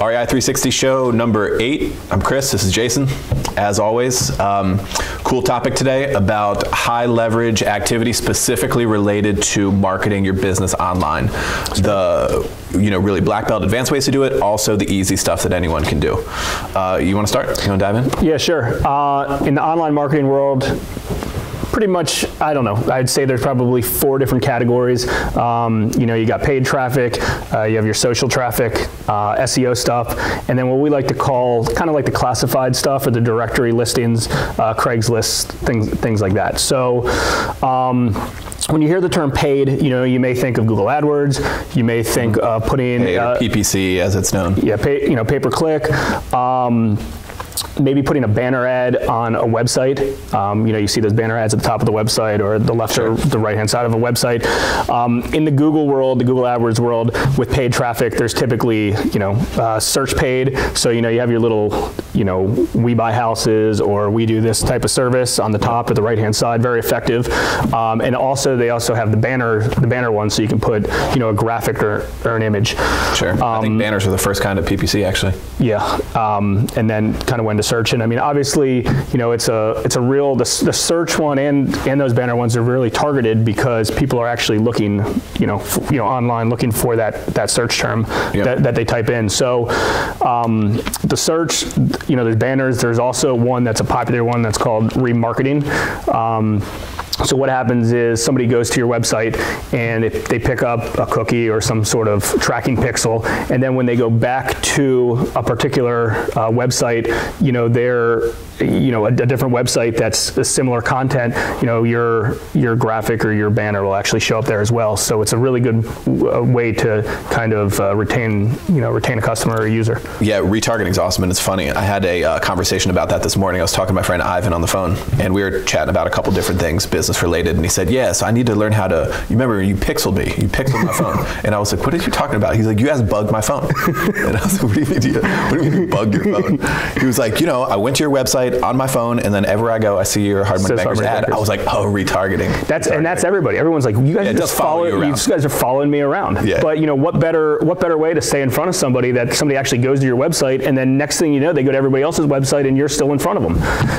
REI 360 show number 8. I'm Chris, this is Jason. As always, cool topic today about high leverage activity specifically related to marketing your business online. The really black belt advanced ways to do it, also the easy stuff that anyone can do. You want to start? You want to dive in? Yeah, sure. In the online marketing world, pretty much, I don't know, I'd say there's probably 4 different categories. You got paid traffic, you have your social traffic, SEO stuff, and then what we like to call kind of like the classified stuff or the directory listings, Craigslist, things like that. So when you hear the term paid, you may think of Google AdWords, you may think of putting PPC as it's known. Yeah, pay-per-click. Maybe putting a banner ad on a website. You see those banner ads at the top of the website or the left or the right-hand side of a website. In the Google world, the Google AdWords world, with paid traffic, there's typically, search paid. So, you have your little, we buy houses or we do this type of service on the top or the right-hand side, very effective. And also, they also have the banner one, so you can put, a graphic or an image. Sure. I think banners are the first kind of PPC, actually. Yeah. And then kind of when to search. And I mean, obviously, it's a real, the search one and those banner ones are really targeted because people are actually looking, online looking for that search term that they type in. So the search, there's banners. There's also one that's a popular one that's called remarketing. So what happens is somebody goes to your website and if they pick up a cookie or some sort of tracking pixel, and then when they go back to a particular website, they're a different website that's a similar content, your graphic or your banner will actually show up there as well. So it's a really good way to kind of retain a customer or user. Yeah, retargeting is awesome, and it's funny. I had a conversation about that this morning. I was talking to my friend Ivan on the phone, and we were chatting about a couple different things, business related, and he said, yeah, so I need to learn how to, you remember you pixeled me, you pixeled my phone. And I was like, what are you talking about? He's like, you guys bugged my phone. And I was like, what do you mean you bugged your phone? He was like, I went to your website on my phone, and then ever I go, I see your Hardman Bankers ad. I was like, oh, retargeting. And that's everybody. Everyone's like, you guys just follow you guys are following me around. Yeah. But what better way to stay in front of somebody that somebody actually goes to your website, and then next thing you know, they go to everybody else's website, and you're still in front of them.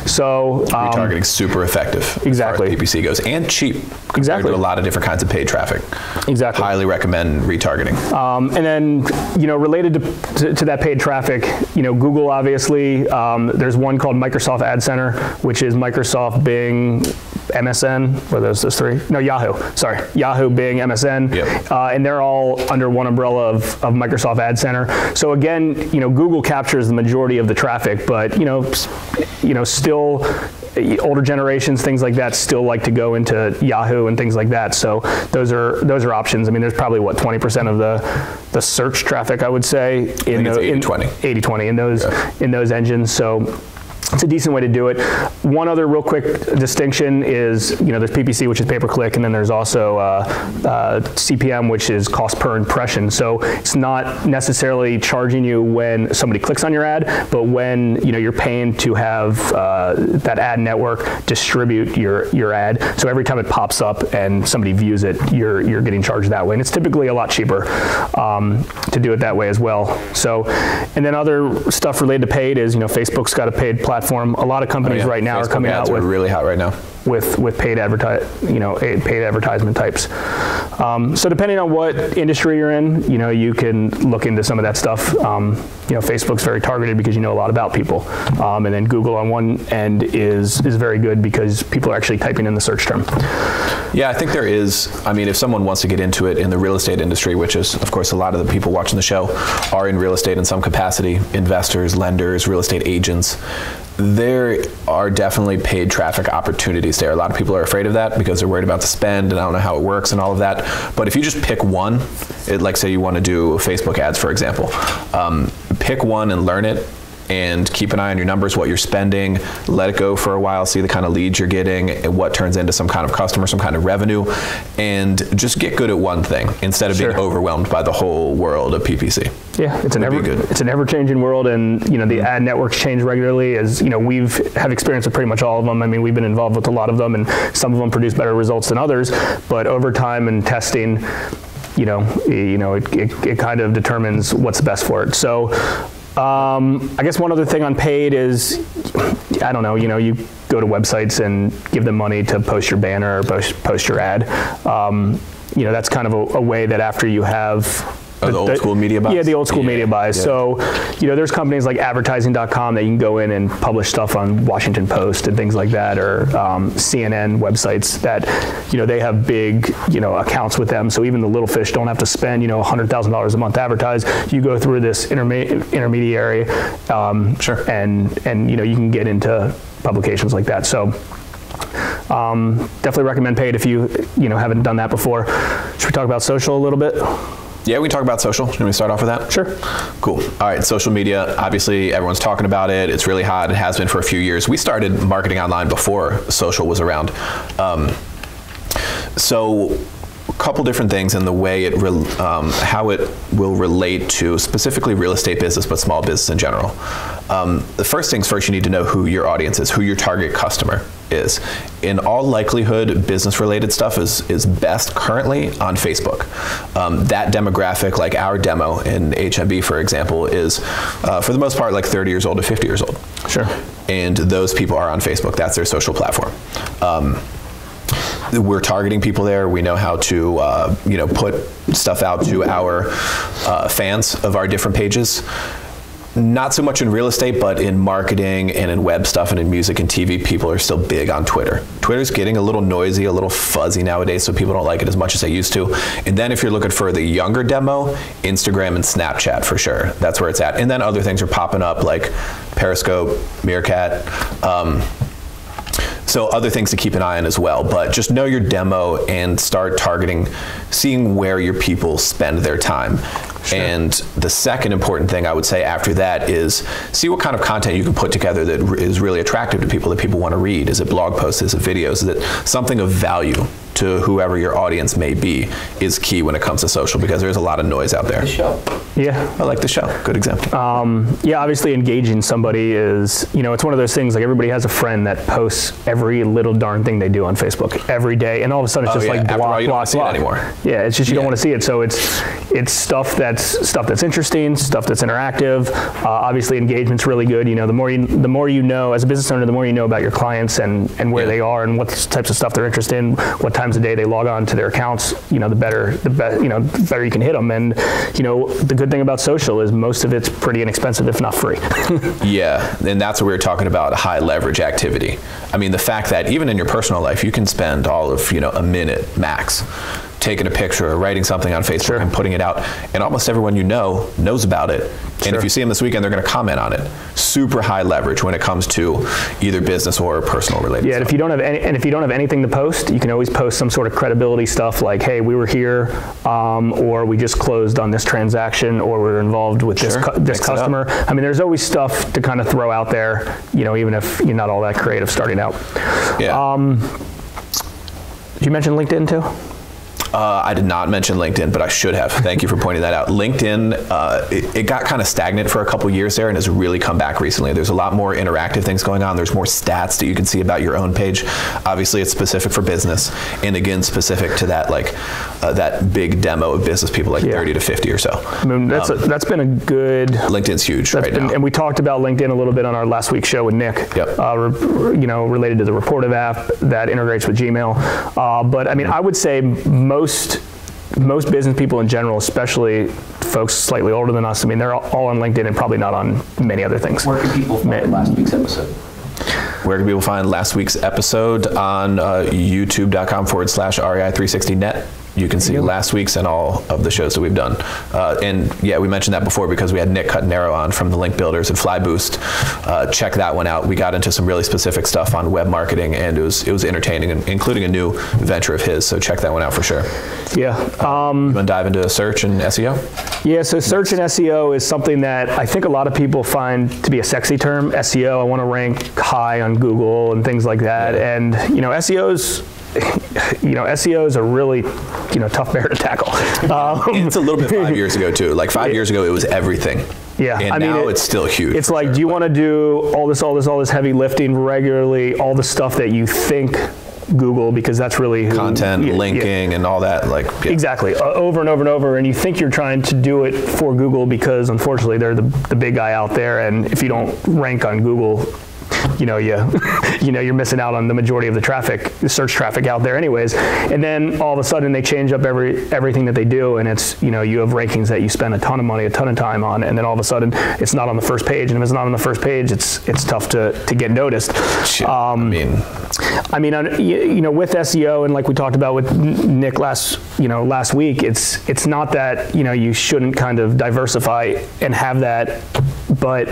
So retargeting is super effective. Exactly. As far as PPC goes, and cheap. Exactly. To a lot of different kinds of paid traffic. Exactly. Highly recommend retargeting. And then, related to that paid traffic, Google obviously, there's one called Microsoft Ad Center, which is Microsoft, Bing, MSN, what are those 3? No, Yahoo, sorry. Yahoo, Bing, MSN, yep. And they're all under one umbrella of Microsoft Ad Center. So again, Google captures the majority of the traffic, but, still, older generations, things like that, still like to go into Yahoo and things like that. So those are options. I mean, there's probably 20% of the search traffic, I would say, in 80-20 in those engines. So it's a decent way to do it. One other real quick distinction is, there's PPC, which is pay-per-click, and then there's also CPM, which is cost per impression. So it's not necessarily charging you when somebody clicks on your ad, but when you're paying to have that ad network distribute your ad. So every time it pops up and somebody views it, you're getting charged that way, and it's typically a lot cheaper to do it that way as well. So, and then other stuff related to paid is, Facebook's got a paid platform. A lot of companies right now Facebook are coming out with really hot right now with paid paid advertisement types. So depending on what industry you're in, you can look into some of that stuff. Facebook's very targeted because a lot about people, and then Google on one end is very good because people are actually typing in the search term. Yeah, I think there is. I mean, if someone wants to get into it in the real estate industry, which is, of course, a lot of the people watching the show are in real estate in some capacity, investors, lenders, real estate agents, there are definitely paid traffic opportunities there. A lot of people are afraid of that because they're worried about the spend and I don't know how it works and all of that. But if you just pick one, like say you want to do Facebook ads, for example, pick one and learn it. And keep an eye on your numbers, what you're spending, let it go for a while, see the kind of leads you're getting, and what turns into some kind of customer, some kind of revenue, and just get good at one thing instead of being overwhelmed by the whole world of PPC. Yeah, it's an ever-changing world, and the ad networks change regularly. As we've have experience with pretty much all of them. I mean, we've been involved with a lot of them, and some of them produce better results than others. But over time and testing, it kind of determines what's best for it. So I guess one other thing on paid is, I don't know, you go to websites and give them money to post your banner or post your ad. That's kind of a way that after you have the old school media buys? Yeah, the old school media buys. Yeah. So, there's companies like advertising.com that you can go in and publish stuff on Washington Post and things like that, or CNN websites that, they have big, accounts with them. So even the little fish don't have to spend, $100,000 a month to advertise. You go through this intermediary, sure. and you can get into publications like that. So definitely recommend paid if you haven't done that before. Should we talk about social a little bit? Yeah, we can talk about social. Should we start off with that? Sure. Cool. All right, social media, obviously everyone's talking about it. It's really hot. It has been for a few years. We started marketing online before social was around. So a couple different things in the way how it will relate to specifically real estate business, but small business in general. The first things first, you need to know who your audience is, who your target customer is. In all likelihood, business-related stuff is best currently on Facebook. That demographic, like our demo in HMB, for example, is for the most part like 30 years old to 50 years old. Sure. And those people are on Facebook. That's their social platform. We're targeting people there. We know how to put stuff out to our fans of our different pages. Not so much in real estate, but in marketing and in web stuff and in music and TV, people are still big on Twitter. Twitter's getting a little noisy, a little fuzzy nowadays, so people don't like it as much as they used to. And then if you're looking for the younger demo, Instagram and Snapchat for sure. That's where it's at. And then other things are popping up like Periscope, Meerkat. So other things to keep an eye on as well, but just know your demo and start targeting, seeing where your people spend their time. Sure. And the second important thing I would say after that is see what kind of content you can put together that is really attractive to people, that people want to read. Is it blog posts? Is it videos? Is it something of value to whoever your audience may be is key when it comes to social, because there's a lot of noise out there. The show. Yeah. I like the show. Good example. Yeah, obviously engaging somebody is, it's one of those things, like everybody has a friend that posts every little darn thing they do on Facebook every day, and all of a sudden it's just like block, you don't want to see it anymore. Yeah, it's just you don't want to see it. So it's stuff that's interesting, stuff that's interactive. Obviously engagement's really good. The more you know as a business owner, the more you know about your clients and where they are and what types of stuff they're interested in, what times a day they log on to their accounts, the better you can hit them. And the good thing about social is most of it's pretty inexpensive, if not free. Yeah, and that's what we were talking about, high leverage activity. I mean, the fact that even in your personal life, you can spend all of a minute max taking a picture or writing something on Facebook Sure. and putting it out, and almost everyone knows about it. Sure. And if you see them this weekend, they're going to comment on it. Super high leverage when it comes to either business or personal related. Yeah, and if you don't have anything to post, you can always post some sort of credibility stuff like, "Hey, we were here," or "We just closed on this transaction," or "We're involved with this customer." I mean, there's always stuff to kind of throw out there, even if you're not all that creative starting out. Yeah. Did you mention LinkedIn too? I did not mention LinkedIn, but I should have. Thank you for pointing that out. LinkedIn, it got kind of stagnant for a couple years there and has really come back recently. There's a lot more interactive things going on. There's more stats that you can see about your own page. Obviously, it's specific for business, and again, specific to that that big demo of business people, like 30 to 50 or so. I mean, that's been a good. LinkedIn's huge right now. And we talked about LinkedIn a little bit on our last week's show with Nick. Yep. Related to the Reportive app that integrates with Gmail. But I mean, I would say most business people in general, especially folks slightly older than us, I mean, they're all on LinkedIn and probably not on many other things. Where can people find last week's episode? Where can people find last week's episode? On youtube.com/REI360net. You can see last week's and all of the shows that we've done. And yeah, we mentioned that before because we had Nick Cutnero on from the Link Builders and FlyBoost. Check that one out. We got into some really specific stuff on web marketing, and it was entertaining, including a new venture of his. So check that one out for sure. Yeah. You want to dive into search and SEO? Yeah, so search and SEO is something that I think a lot of people find to be a sexy term. SEO, I want to rank high on Google and things like that. Yeah. And SEO is a really tough bear to tackle. It's a little bit 5 years ago too. Like 5 years ago, it was everything. Yeah, and now it's still huge. It's like, do you want to do all this heavy lifting regularly, all the stuff that you think Google, because that's really who, content, linking, and all that. Like exactly, over and over and over. And you think you're trying to do it for Google because unfortunately they're the big guy out there, and if you don't rank on Google, you're missing out on the majority of the traffic, the search traffic out there anyways. And then all of a sudden they change up everything that they do, and it's, you have rankings that you spend a ton of money, a ton of time on, and then all of a sudden it's not on the first page. And if it's not on the first page, it's tough to get noticed. I mean, with SEO, and like we talked about with Nick last week, it's not that, you shouldn't kind of diversify and have that, but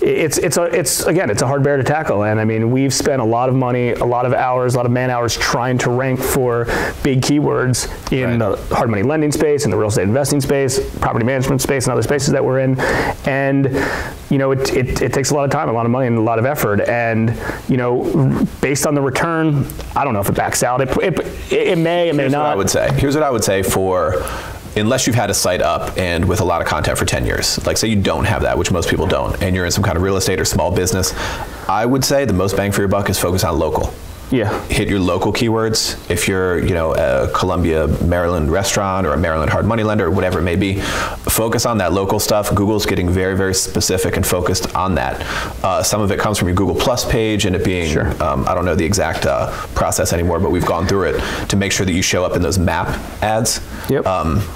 it's a hard bear to tackle. And I mean, we've spent a lot of money, a lot of hours, a lot of man hours trying to rank for big keywords in the hard money lending space, in the real estate investing space, property management space, and other spaces that we're in. And it takes a lot of time, a lot of money, and a lot of effort. And based on the return, I don't know if it backs out. It may, it may not. Here's what I would say for, unless you've had a site up and with a lot of content for 10 years, like say you don't have that, which most people don't, and you're in some kind of real estate or small business, I would say the most bang for your buck is focus on local. Yeah. Hit your local keywords. If you're, a Columbia, Maryland restaurant or a Maryland hard money lender or whatever it may be, focus on that local stuff. Google's getting very, very specific and focused on that. Some of it comes from your Google Plus page and it being, I don't know the exact process anymore, but we've gone through it to make sure that you show up in those map ads. Yep.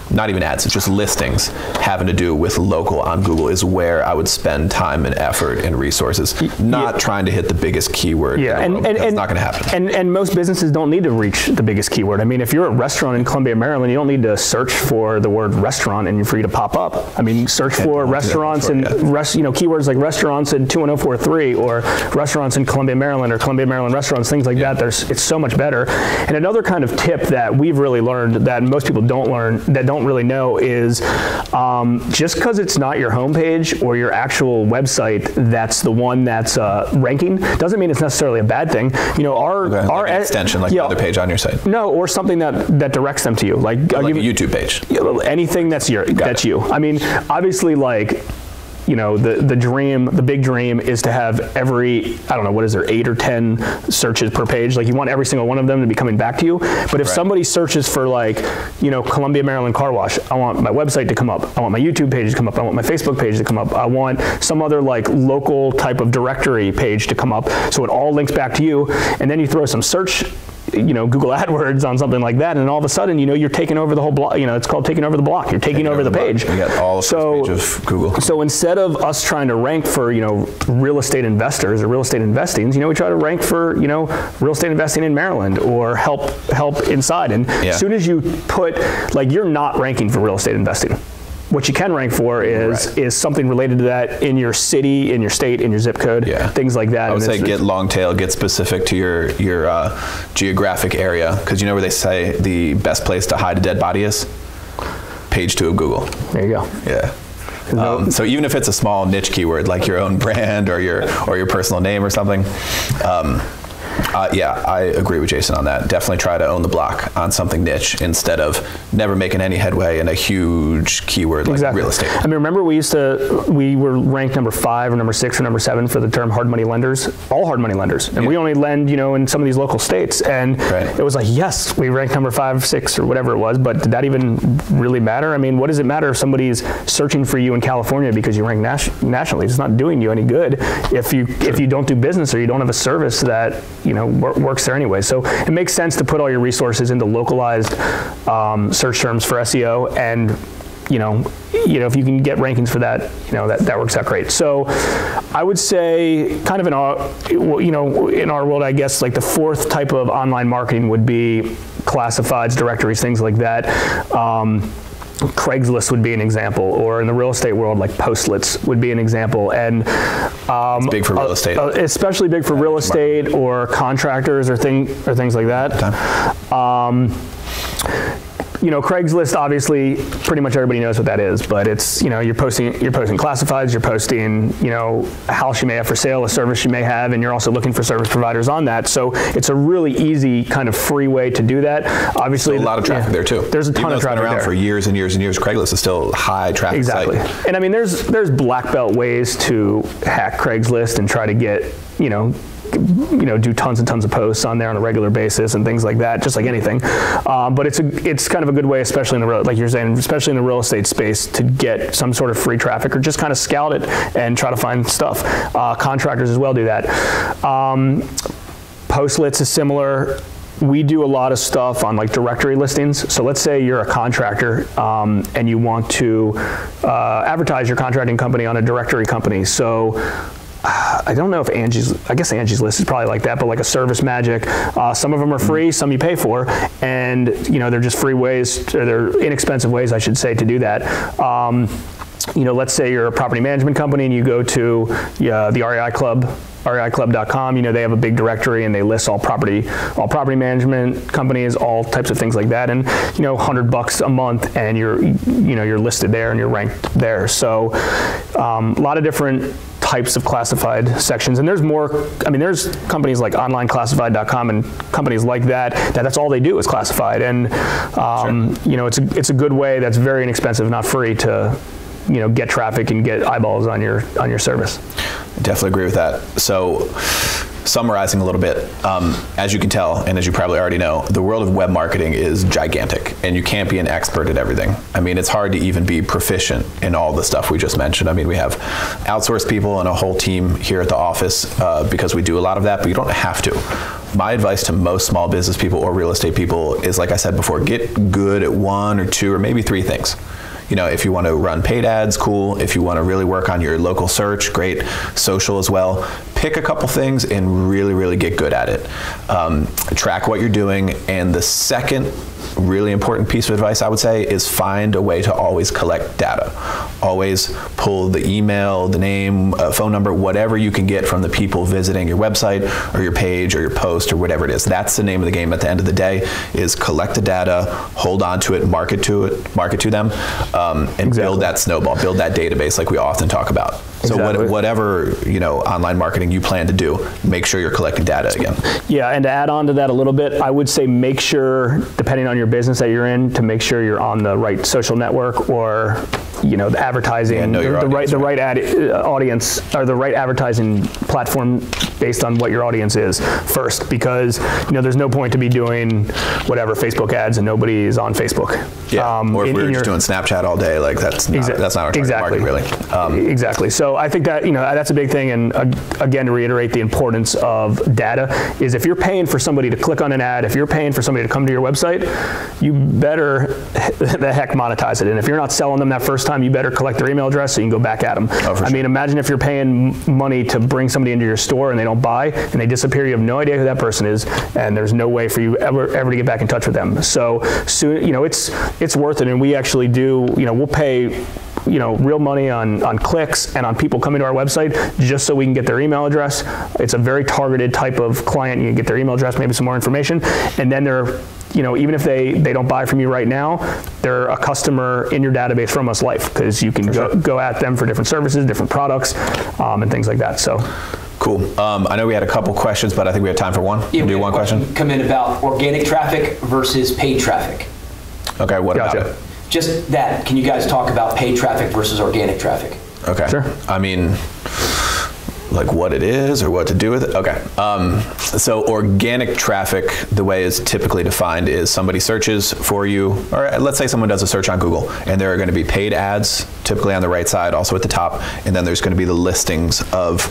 Not even ads, it's just listings having to do with local on Google is where I would spend time and effort and resources, not trying to hit the biggest keyword. Yeah, and that's not going to happen. And most businesses don't need to reach the biggest keyword. I mean, if you're a restaurant in Columbia, Maryland, you don't need to search for the word restaurant and for you to pop up. I mean, search for restaurants and keywords like restaurants in 21043 or restaurants in Columbia, Maryland, or Columbia, Maryland restaurants, things like that. It's so much better. And another kind of tip that we've really learned that most people don't learn, that don't really know, is just because it's not your homepage or your actual website that's the one that's ranking doesn't mean it's necessarily a bad thing. Like an extension, like another page on your site. No, or something that directs them to you, like a YouTube page. Anything that's you. I mean, obviously, the big dream is to have every, I don't know, what is there, 8 or 10 searches per page. Like you want every single one of them to be coming back to you. But if somebody searches for Columbia, Maryland car wash, I want my website to come up. I want my YouTube page to come up. I want my Facebook page to come up. I want some other local type of directory page to come up. So it all links back to you. And then you throw some search, Google AdWords on something like that, and all of a sudden, you're taking over the whole block. It's called taking over the block. You're taking over the page. You got all of the page of Google. So instead of us trying to rank for, real estate investors or real estate investings, we try to rank for, real estate investing in Maryland or help inside. And as soon as you put, you're not ranking for real estate investing. What you can rank for is something related to that in your city, in your state, in your zip code, things like that. I would say get long tail, get specific to your geographic area, because where they say the best place to hide a dead body is? Page 2 of Google. There you go. Yeah. So even if it's a small niche keyword like your own brand or your personal name or something, I agree with Jason on that. Definitely try to own the block on something niche instead of never making any headway in a huge keyword like real estate. I mean, remember we were ranked number 5 or number 6 or number 7 for the term hard money lenders, all hard money lenders. And we only lend, in some of these local states. And it was like, yes, we ranked number 5, 6 or whatever it was, but did that even really matter? I mean, what does it matter if somebody's searching for you in California because you rank nationally? It's not doing you any good if you don't do business or you don't have a service that, works there anyway. So it makes sense to put all your resources into localized search terms for SEO, and if you can get rankings for that, that works out great. So I would say, kind of in our world, I guess, the fourth type of online marketing would be classifieds, directories, things like that. Craigslist would be an example, or in the real estate world, Postlets would be an example. And it's big for real estate, especially big for real estate or contractors or things like that. Craigslist, obviously, pretty much everybody knows what that is, but it's, you're posting classifieds, you're posting, a house you may have for sale, a service you may have, and you're also looking for service providers on that. So it's a really easy kind of free way to do that. Obviously, a lot of traffic there too. There's a ton of traffic there. Been around for years and years and years. Craigslist is still a high traffic site. Exactly. And I mean, there's black belt ways to hack Craigslist and try to get, do tons and tons of posts on there on a regular basis and things like that, just like anything. But it's kind of a good way, especially in the like you're saying, especially in the real estate space, to get some sort of free traffic or just kind of scout it and try to find stuff. Contractors as well do that. Postlets is similar. We do a lot of stuff on like directory listings. So let's say you're a contractor and you want to advertise your contracting company on a directory company. So I don't know if I guess Angie's List is probably like that, but like a Service Magic. Some of them are free, some you pay for, and they're just free ways, or they're inexpensive ways, I should say, to do that. Let's say you're a property management company and you go to the REI Club, REIClub.com, they have a big directory and they list all property management companies, all types of things like that, and $100 a month, and you're listed there and you're ranked there. So a lot of different types of classified sections, and there's more. There's companies like onlineclassified.com and companies like that's all they do is classified, and sure. It's a good way that's very inexpensive, not free, to get traffic and get eyeballs on your service. Definitely agree with that. So, summarizing a little bit, as you can tell, and as you probably already know, the world of web marketing is gigantic, and you can't be an expert at everything. It's hard to even be proficient in all the stuff we just mentioned. We have outsourced people and a whole team here at the office because we do a lot of that, but you don't have to. My advice to most small business people or real estate people is, like I said before, get good at one or two or maybe three things. If you want to run paid ads, cool. If you want to really work on your local search, great. Social as well. Pick a couple things and really, really get good at it. Track what you're doing. And the second really important piece of advice, I would say, is find a way to always collect data. Always pull the email, the name, phone number, whatever you can get from the people visiting your website or your page or your post or whatever it is. That's the name of the game at the end of the day, is collect the data, hold on to it, market to them, and exactly. Build that snowball, build that database like we often talk about. So exactly. Whatever online marketing you plan to do, make sure you're collecting data again. Yeah, and to add on to that a little bit, I would say make sure, depending on your business that you're in, to make sure you're on the right social network or the advertising, the right audience, or the right advertising platform based on what your audience is first, because there's no point to be doing whatever Facebook ads and nobody is on Facebook. Yeah, or if we're just doing Snapchat all day, like that's not our target market, really. Exactly. So I think that that's a big thing, and again, to reiterate the importance of data is, if you're paying for somebody to click on an ad, if you're paying for somebody to come to your website, you better the heck monetize it. And if you're not selling them that first time, you better collect their email address so you can go back at them. Oh, for sure. Imagine if you're paying money to bring somebody into your store and they don't buy and they disappear. You have no idea who that person is, and there's no way for you ever to get back in touch with them. So it's worth it, and we actually do. We'll pay real money on clicks and on people coming to our website just so we can get their email address. It's a very targeted type of client. You can get their email address, maybe some more information, and then they're even if they don't buy from you right now, they're a customer in your database from us life, because you can go at them for different services, different products, and things like that. So. Cool. I know we had a couple questions, but I think we have time for one. Yeah, we'll do one question. Come in about organic traffic versus paid traffic. Okay, what about it? Just that. Can you guys talk about paid traffic versus organic traffic? Okay. Sure. Like what it is or what to do with it? Okay. So organic traffic, the way it's typically defined is somebody searches for you, or let's say someone does a search on Google, and there are going to be paid ads, typically on the right side, also at the top, and then there's going to be the listings of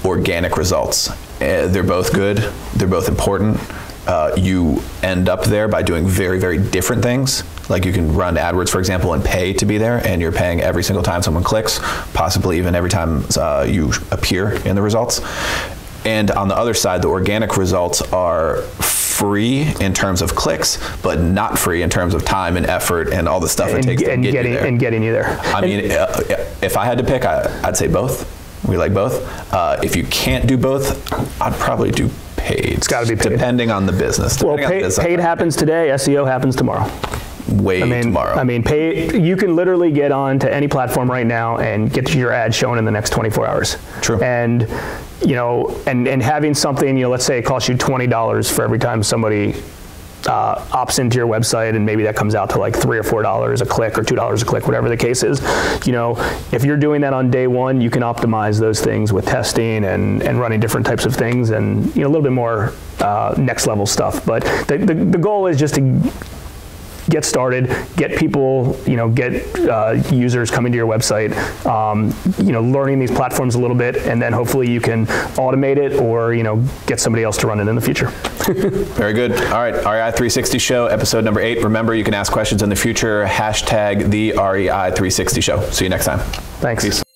organic results. They're both good. They're both important. You end up there by doing very, very different things. Like you can run AdWords, for example, and pay to be there, and you're paying every single time someone clicks, possibly even every time you appear in the results. And on the other side, the organic results are free in terms of clicks, but not free in terms of time and effort and all the stuff it takes to get you there. And getting you there. If I had to pick, I'd say both. We like both. If you can't do both, I'd probably do paid. It's got to be paid. Depending on the business. Well, paid happens today, SEO happens tomorrow. Tomorrow. You can literally get on to any platform right now and get your ad shown in the next 24 hours. True. And having something, let's say it costs you $20 for every time somebody opts into your website, and maybe that comes out to like $3 or $4 a click or $2 a click, whatever the case is. You know, if you're doing that on day one, you can optimize those things with testing and running different types of things, and a little bit more next level stuff. But the goal is just to get started, get people, get users coming to your website, learning these platforms a little bit, and then hopefully you can automate it or, get somebody else to run it in the future. Very good. All right, REI 360 Show, episode number 8. Remember, you can ask questions in the future, hashtag the REI 360 Show. See you next time. Thanks. Peace.